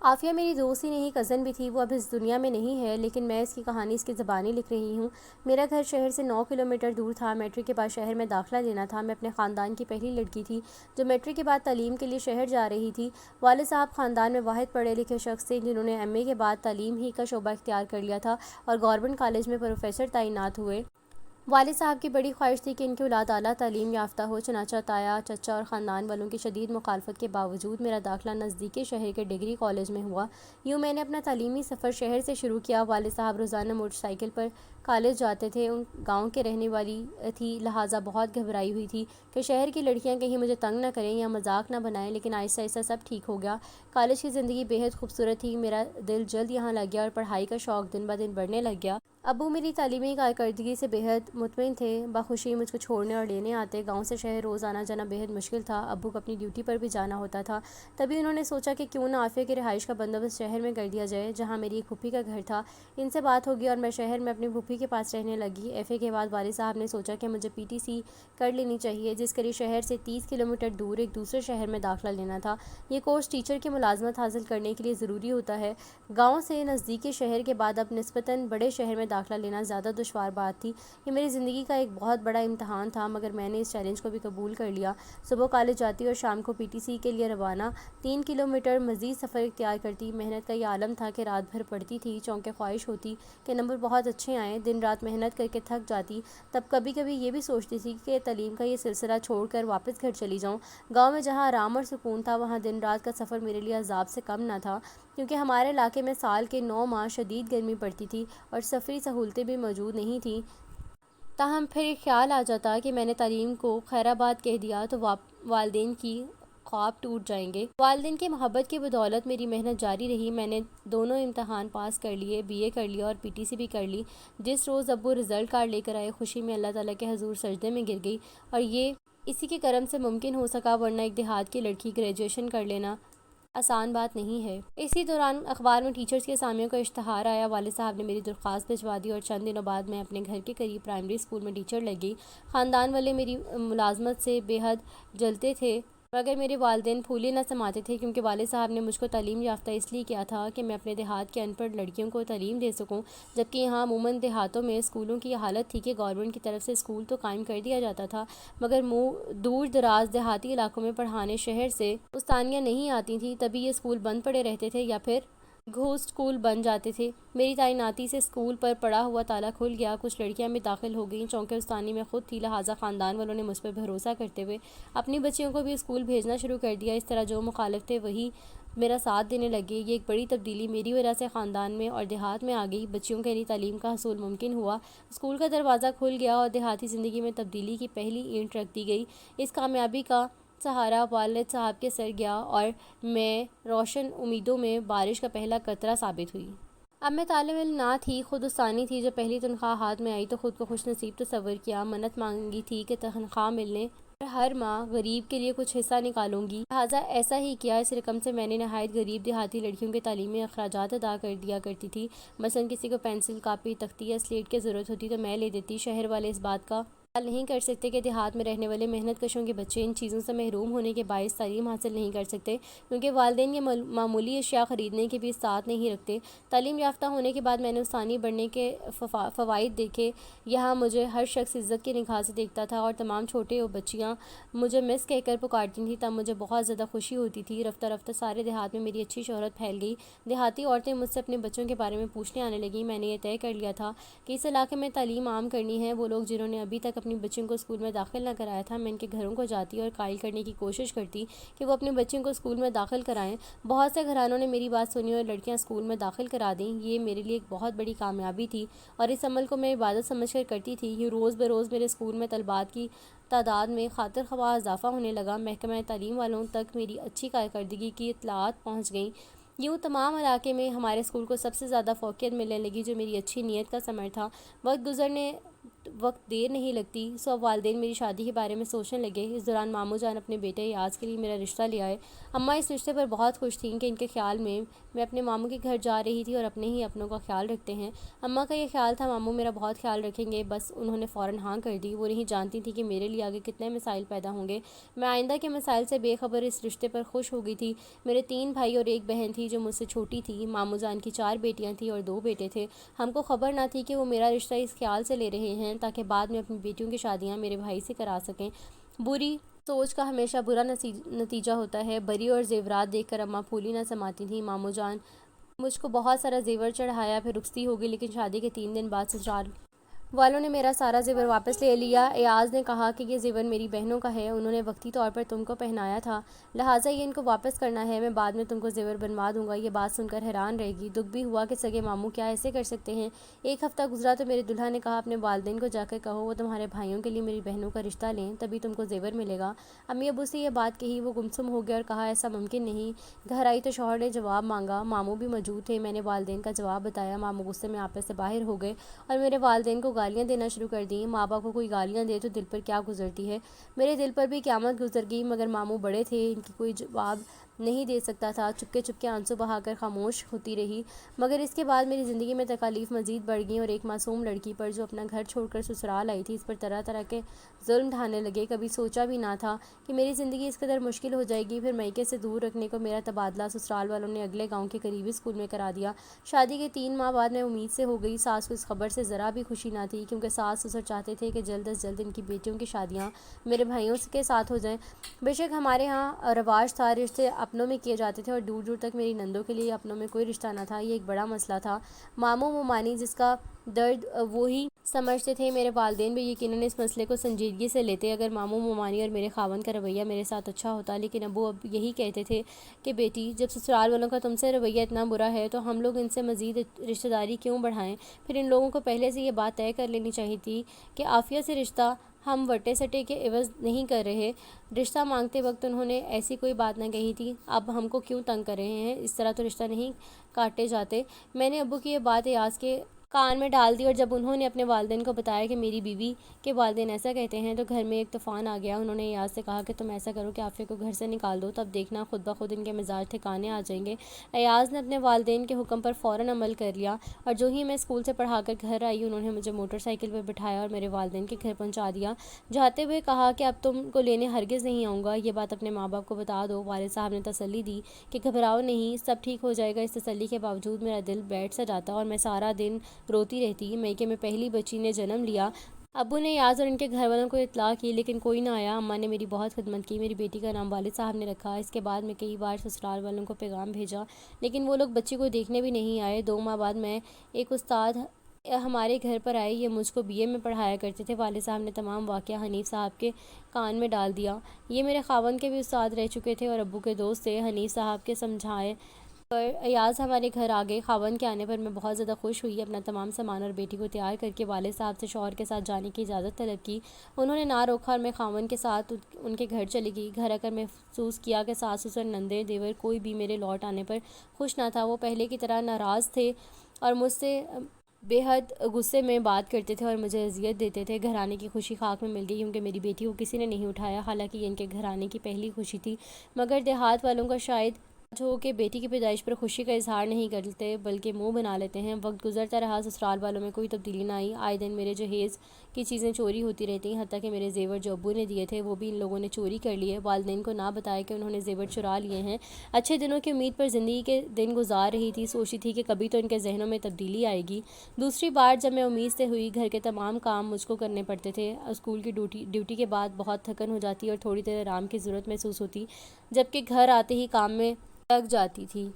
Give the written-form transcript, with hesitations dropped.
عافیہ میری دوست ہی نہیں کزن بھی تھی، وہ اب اس دنیا میں نہیں ہے، لیکن میں اس کی کہانی اس کی زبانی لکھ رہی ہوں۔ میرا گھر شہر سے 9 کلومیٹر دور تھا۔ میٹرک کے بعد شہر میں داخلہ لینا تھا۔ میں اپنے خاندان کی پہلی لڑکی تھی جو میٹرک کے بعد تعلیم کے لیے شہر جا رہی تھی۔ والد صاحب خاندان میں واحد پڑھے لکھے شخص تھے جنہوں نے ایم اے کے بعد تعلیم ہی کا شعبہ اختیار کر لیا تھا اور گورنمنٹ کالج میں پروفیسر تعینات ہوئے۔ والد صاحب کی بڑی خواہش تھی کہ ان کی اولاد اعلیٰ تعلیم یافتہ ہو، چنانچہ تایا، چچا اور خاندان والوں کی شدید مخالفت کے باوجود میرا داخلہ نزدیکی شہر کے ڈگری کالج میں ہوا۔ یوں میں نے اپنا تعلیمی سفر شہر سے شروع کیا۔ والد صاحب روزانہ موٹر سائیکل پر کالج جاتے تھے۔ ان گاؤں کے رہنے والی تھی، لہٰذا بہت گھبرائی ہوئی تھی کہ شہر کی لڑکیاں کہیں مجھے تنگ نہ کریں یا مذاق نہ بنائیں، لیکن آہستہ آہستہ سب ٹھیک ہو گیا۔ کالج کی زندگی بے حد خوبصورت تھی۔ میرا دل جلد یہاں لگ گیا اور پڑھائی کا شوق دن بدن بڑھنے لگ گیا۔ ابو میری تعلیمی کارکردگی سے بے حد مطمئن تھے، بخوشی مجھ کو چھوڑنے اور لینے آتے۔ گاؤں سے شہر روز آنا جانا بے حد مشکل تھا۔ ابو کو اپنی ڈیوٹی پر بھی جانا ہوتا تھا۔ تبھی انہوں نے سوچا کہ کیوں نہ عافیہ کی رہائش کا بندوبست شہر میں کر دیا جائے، جہاں میری ایک پھوپھی کا گھر تھا۔ ان سے بات ہوگی اور میں شہر میں اپنی پھوپھی کے پاس رہنے لگی۔ ایف اے کے بعد والد صاحب نے سوچا کہ مجھے پی ٹی سی کر لینی چاہیے، جس کے لیے شہر سے 30 کلومیٹر دور ایک دوسرے شہر میں داخلہ لینا تھا۔ یہ کورس ٹیچر کی ملازمت حاصل کرنے کے لیے ضروری ہوتا ہے۔ گاؤں سے نزدیکی شہر کے بعد اب نسبتاً بڑے شہر میں داخلہ لینا زیادہ دشوار بات تھی۔ یہ میری زندگی کا ایک بہت بڑا امتحان تھا، مگر میں نے اس چیلنج کو بھی قبول کر لیا۔ صبح کالج جاتی اور شام کو پی ٹی سی کے لیے روانہ۔ 3 کلومیٹر مزید سفر اختیار کرتی۔ محنت کا یہ عالم تھا کہ رات بھر پڑھتی تھی، چونکہ خواہش ہوتی کہ نمبر بہت اچھے آئیں۔ دن رات محنت کر کے تھک جاتی، تب کبھی کبھی یہ بھی سوچتی تھی کہ تعلیم کا یہ سلسلہ چھوڑ کر واپس گھر چلی جاؤں۔ گاؤں میں جہاں آرام اور سکون تھا، وہاں دن رات کا سفر میرے لیے عذاب سے کم نہ تھا، کیونکہ ہمارے علاقے میں سال کے 9 ماہ شدید گرمی پڑتی تھی اور سفری سہولتیں بھی موجود نہیں تھیں۔ تاہم پھر ایک خیال آ جاتا کہ میں نے تعلیم کو خیر آباد کہہ دیا تو والدین کی خواب ٹوٹ جائیں گے۔ والدین کی محبت کی بدولت میری محنت جاری رہی۔ میں نے دونوں امتحان پاس کر لیے، بی اے کر لیا اور پی ٹی سی بھی کر لی۔ جس روز ابو رزلٹ کارڈ لے کر آئے، خوشی میں اللہ تعالیٰ کے حضور سجدے میں گر گئی، اور یہ اسی کے کرم سے ممکن ہو سکا، ورنہ ایک دیہات کی لڑکی گریجویشن کر لینا آسان بات نہیں ہے۔ اسی دوران اخبار میں ٹیچرز کی اسامیوں کا اشتہار آیا۔ والد صاحب نے میری درخواست بھجوا دی اور چند دنوں بعد میں اپنے گھر کے قریب پرائمری اسکول میں ٹیچر لگ گئی۔ خاندان والے میری ملازمت سے بے حد جلتے تھے، مگر میرے والدین پھولے نہ سماتے تھے، کیونکہ والد صاحب نے مجھ کو تعلیم یافتہ اس لیے کیا تھا کہ میں اپنے دیہات کے ان پڑھ لڑکیوں کو تعلیم دے سکوں، جبکہ یہاں عموماً دیہاتوں میں اسکولوں کی یہ حالت تھی کہ گورنمنٹ کی طرف سے اسکول تو قائم کر دیا جاتا تھا، مگر دور دراز دیہاتی علاقوں میں پڑھانے شہر سے استانیاں نہیں آتی تھیں۔ تبھی یہ اسکول بند پڑے رہتے تھے یا پھر گھوسٹ اسکول بن جاتے تھے۔ میری تعیناتی سے اسکول پر پڑا ہوا تالا کھل گیا۔ کچھ لڑکیاں بھی داخل ہو گئیں، چونکہ استانی میں خود تھی، لہٰذا خاندان والوں نے مجھ پر بھروسہ کرتے ہوئے اپنی بچیوں کو بھی اسکول بھیجنا شروع کر دیا۔ اس طرح جو مخالف تھے وہی میرا ساتھ دینے لگے۔ یہ ایک بڑی تبدیلی میری وجہ سے خاندان میں اور دیہات میں آ گئی۔ بچیوں کے لیے تعلیم کا حصول ممکن ہوا، اسکول کا دروازہ کھل گیا اور دیہاتی زندگی میں تبدیلی کی پہلی اینٹ رکھ دی گئی۔ اس کامیابی کا سہارا والد صاحب کے سر گیا اور میں روشن امیدوں میں بارش کا پہلا قطرہ ثابت ہوئی۔ اب میں طالب علم نہ تھی، خود استانی تھی۔ جب پہلی تنخواہ ہاتھ میں آئی تو خود کو خوش نصیب تصور کیا۔ منت مانگی تھی کہ تنخواہ ملنے پر ہر ماہ غریب کے لیے کچھ حصہ نکالوں گی، لہٰذا ایسا ہی کیا۔ اس رقم سے میں نے نہایت غریب دیہاتی لڑکیوں کے تعلیمی اخراجات ادا کر دیا کرتی تھی۔ مثلاً کسی کو پینسل، کاپی، تختی یا سلیٹ کی ضرورت ہوتی تو میں لے دیتی۔ شہر والے اس بات کا خیال نہیں کر سکتے کہ دیہات میں رہنے والے محنت کشوں کے بچے ان چیزوں سے محروم ہونے کے باعث تعلیم حاصل نہیں کر سکتے، کیونکہ والدین یہ معمولی اشیاء خریدنے کے بھی استطاعت نہیں رکھتے۔ تعلیم یافتہ ہونے کے بعد میں نے استانی بڑھنے کے فوائد دیکھے۔ یہاں مجھے ہر شخص عزت کی نگاہ سے دیکھتا تھا اور تمام چھوٹے بچیاں مجھے مس کہہ کر پکارتی تھیں، تب مجھے بہت زیادہ خوشی ہوتی تھی۔ رفتہ رفتہ سارے دیہات میں میری اچھی شہرت پھیل گئی۔ دیہاتی عورتیں مجھ سے اپنے بچوں کے بارے میں پوچھنے آنے لگیں۔ میں نے یہ طے کر لیا تھا کہ اس علاقے میں تعلیم عام کرنی ہے۔ وہ لوگ جنہوں نے ابھی تک اپنی بچیوں کو اسکول میں داخل نہ کرایا تھا، میں ان کے گھروں کو جاتی اور قائل کرنے کی کوشش کرتی کہ وہ اپنی بچیوں کو اسکول میں داخل کرائیں۔ بہت سے گھرانوں نے میری بات سنی اور لڑکیاں اسکول میں داخل کرا دیں۔ یہ میرے لیے ایک بہت بڑی کامیابی تھی اور اس عمل کو میں عبادت سمجھ کر کرتی تھی۔ یہ روز بروز میرے اسکول میں طلباء کی تعداد میں خاطر خواہ اضافہ ہونے لگا۔ محکمہ تعلیم والوں تک میری اچھی کارکردگی کی اطلاعات پہنچ گئیں۔ یوں تمام علاقے میں ہمارے اسکول کو سب سے زیادہ فوقیت ملنے لگی، جو میری اچھی نیت کا ثمر تھا۔ وقت گزرنے وقت دیر نہیں لگتی۔ اب والدین میری شادی کے بارے میں سوچنے لگے۔ اس دوران ماموں جان اپنے بیٹے ایاز کے لیے میرا رشتہ لے آئے۔ اماں اس رشتے پر بہت خوش تھیں کہ ان کے خیال میں اپنے ماموں کے گھر جا رہی تھی اور اپنے ہی اپنوں کا خیال رکھتے ہیں۔ اماں کا یہ خیال تھا ماموں میرا بہت خیال رکھیں گے، بس انہوں نے فوراً ہاں کر دی۔ وہ نہیں جانتی تھی کہ میرے لیے آگے کتنے مسائل پیدا ہوں گے۔ میں آئندہ کے مسائل سے بے خبر اس رشتے پر خوش ہو گئی تھی۔ میرے 3 بھائی اور 1 بہن تھی جو مجھ سے چھوٹی تھی۔ ماموں جان کی 4 بیٹیاں تھیں اور 2 بیٹے تھے۔ ہم کو خبر نہ تھی کہ وہ میرا رشتہ اس خیال سے لے رہے ہیں تاکہ بعد میں اپنی بیٹیوں کی شادیاں میرے بھائی سے کرا سکیں۔ بری سوچ کا ہمیشہ برا نتیجہ ہوتا ہے۔ بری اور زیورات دیکھ کر اماں پھولی نہ سماتی تھیں۔ ماموں جان مجھ کو بہت سارا زیور چڑھایا، پھر رخصتی ہو گئی، لیکن شادی کے 3 دن بعد سسرال والوں نے میرا سارا زیور واپس لے لیا۔ ایاز نے کہا کہ یہ زیور میری بہنوں کا ہے، انہوں نے وقتی طور پر تم کو پہنایا تھا، لہٰذا یہ ان کو واپس کرنا ہے، میں بعد میں تم کو زیور بنوا دوں گا۔ یہ بات سن کر حیران رہ گئی۔ دکھ بھی ہوا کہ سگے ماموں کیا ایسے کر سکتے ہیں۔ 1 ہفتہ گزرا تو میرے دلہا نے کہا اپنے والدین کو جا کر کہو وہ تمہارے بھائیوں کے لیے میری بہنوں کا رشتہ لیں، تبھی تم کو زیور ملے گا۔ امی ابو سے یہ بات کہی، وہ گمسم ہو گئے اور کہا ایسا ممکن نہیں۔ گھر آئی تو شوہر نے جواب مانگا، ماموں بھی موجود تھے۔ میں نے والدین کا جواب بتایا۔ ماموں غصے میں آپے سے باہر ہو گئے اور میرے والدین کو گالیاں دینا شروع کر دیں۔ ماں باپ کو کوئی گالیاں دے تو دل پر کیا گزرتی ہے۔ میرے دل پر بھی قیامت گزر گئی، مگر ماموں بڑے تھے، ان کی کوئی جواب نہیں دے سکتا تھا۔ چپکے چپکے آنسو بہا کر خاموش ہوتی رہی۔ مگر اس کے بعد میری زندگی میں تکالیف مزید بڑھ گئیں اور ایک معصوم لڑکی پر جو اپنا گھر چھوڑ کر سسرال آئی تھی، اس پر طرح طرح کے ظلم ڈھانے لگے۔ کبھی سوچا بھی نہ تھا کہ میری زندگی اس قدر مشکل ہو جائے گی۔ پھر میکے سے دور رکھنے کو میرا تبادلہ سسرال والوں نے اگلے گاؤں کے قریبی اسکول میں کرا دیا۔ شادی کے 3 ماہ بعد میں امید سے ہو گئی۔ ساس کو اس خبر سے ذرا بھی خوشی نہ تھی، کیونکہ ساس سسر چاہتے تھے کہ جلد از جلد ان کی بیٹیوں کی شادیاں میرے بھائیوں کے ساتھ ہو جائیں۔ بے شک ہمارے ہاں رواج تھا، رشتے اپنوں میں کیے جاتے تھے اور دور دور تک میری نندوں کے لیے اپنوں میں کوئی رشتہ نہ تھا۔ یہ ایک بڑا مسئلہ تھا۔ ماموں ممانی جس کا درد وہی سمجھتے تھے، میرے والدین بھی یقیناً اس مسئلے کو سنجیدگی سے لیتے۔ اگر ماموں ممانی اور میرے خاوند کا رویہ میرے ساتھ اچھا ہوتا، لیکن ابو اب یہی کہتے تھے کہ بیٹی جب سسرال والوں کا تم سے رویہ اتنا برا ہے تو ہم لوگ ان سے مزید رشتہ داری کیوں بڑھائیں؟ پھر ان لوگوں کو پہلے سے یہ بات طے کر لینی چاہیے تھی کہ عافیہ سے رشتہ ہم وٹے سٹے کے عوض نہیں کر رہے۔ رشتہ مانگتے وقت انہوں نے ایسی کوئی بات نہ کہی تھی، اب ہم کو کیوں تنگ کر رہے ہیں؟ اس طرح تو رشتہ نہیں کاٹے جاتے۔ میں نے ابو کی یہ بات ایاز کے کان میں ڈال دی اور جب انہوں نے اپنے والدین کو بتایا کہ میری بیوی کے والدین ایسا کہتے ہیں تو گھر میں ایک طوفان آ گیا۔ انہوں نے ایاز سے کہا کہ تم ایسا کرو کہ عافیہ کو گھر سے نکال دو، تب دیکھنا خود بخود ان کے مزاج ٹھکانے آ جائیں گے۔ ایاز نے اپنے والدین کے حکم پر فوراً عمل کر لیا اور جو ہی میں اسکول سے پڑھا کر گھر آئی، انہوں نے مجھے موٹر سائیکل پر بٹھایا اور میرے والدین کے گھر پہنچا دیا، جاتے ہوئے کہا کہ اب تم کو لینے ہرگز نہیں آؤں گا، یہ بات اپنے ماں باپ کو بتا دو۔ والد صاحب نے تسلی دی کہ گھبراؤ نہیں، سب ٹھیک ہو جائے گا۔ اس تسلی کے باوجود میرا دل بیٹھ سا جاتا اور میں سارا دن روتی رہتی۔ میکے میں پہلی بچی نے جنم لیا۔ ابو نے ایاز اور ان کے گھر والوں کو اطلاع کی، لیکن کوئی نہ آیا۔ اماں نے میری بہت خدمت کی۔ میری بیٹی کا نام والد صاحب نے رکھا۔ اس کے بعد میں کئی بار سسرال والوں کو پیغام بھیجا، لیکن وہ لوگ بچی کو دیکھنے بھی نہیں آئے۔ 2 ماہ بعد میں ایک استاد ہمارے گھر پر آئے، یہ مجھ کو BA میں پڑھایا کرتے تھے۔ والد صاحب نے تمام واقعہ حنیف صاحب کے کان میں ڈال دیا۔ یہ میرے خاوند کے بھی استاد رہ چکے تھے اور ابو کے دوست تھے۔ حنیف صاحب کے سمجھائے پر ایاز ہمارے گھر آ گئے۔ خاوند کے آنے پر میں بہت زیادہ خوش ہوئی۔ اپنا تمام سامان اور بیٹی کو تیار کر کے والد صاحب سے شوہر کے ساتھ جانے کی اجازت طلب کی۔ انہوں نے نہ روکا اور میں خاوند کے ساتھ ان کے گھر چلی گئی۔ گھر آ کر محسوس کیا کہ ساس سسر نندیں دیور کوئی بھی میرے لوٹ آنے پر خوش نہ تھا۔ وہ پہلے کی طرح ناراض تھے اور مجھ سے بے حد غصے میں بات کرتے تھے اور مجھے اذیت دیتے تھے۔ گھر آنے کی خوشی خاک میں مل گئی، کیونکہ میری بیٹی کو کسی نے نہیں اٹھایا، حالانکہ یہ ان کے گھر آنے کی پہلی خوشی تھی۔ مگر دیہات والوں کا شاید ہو کہ بیٹی کی پیدائش پر خوشی کا اظہار نہیں کرتے بلکہ منہ بنا لیتے ہیں۔ وقت گزرتا رہا، سسرال والوں میں کوئی تبدیلی نہ آئی۔ آئے دن میرے جہیز کی چیزیں چوری ہوتی رہتی، حتیٰ کہ میرے زیور جو ابو نے دیے تھے وہ بھی ان لوگوں نے چوری کر لیے۔ والدین کو نہ بتایا کہ انہوں نے زیور چرا لیے ہیں۔ اچھے دنوں کی امید پر زندگی کے دن گزار رہی تھی، سوچتی تھی کہ کبھی تو ان کے ذہنوں میں تبدیلی آئے گی۔ دوسری بار جب میں امید سے ہوئی، گھر کے تمام کام مجھ کو کرنے پڑتے تھے۔ اسکول کی ڈیوٹی کے بعد بہت تھکن ہو جاتی اور تھوڑی دیر آرام کی ضرورت محسوس ہوتی، جبکہ گھر آتے ہی کام میں لگ جاتی تھی۔